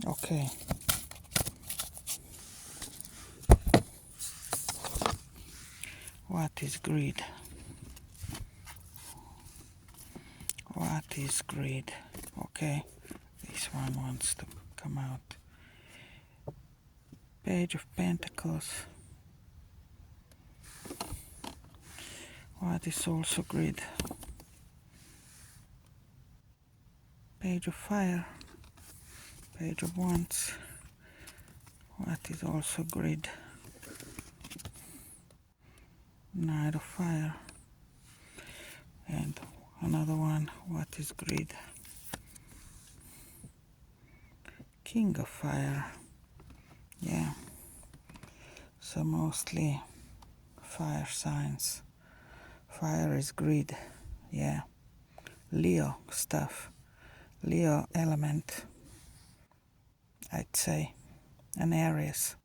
Okay. What is greed? What is greed? Okay, this one wants to come out. Page of Pentacles. What is also greed? Page of Fire. Page of Wands. What is also greed? Knight of Fire. And another one, what is greed? King of Fire. Yeah. So mostly fire signs. Fire is greed. Yeah. Leo stuff. Leo element, I'd say. And Aries.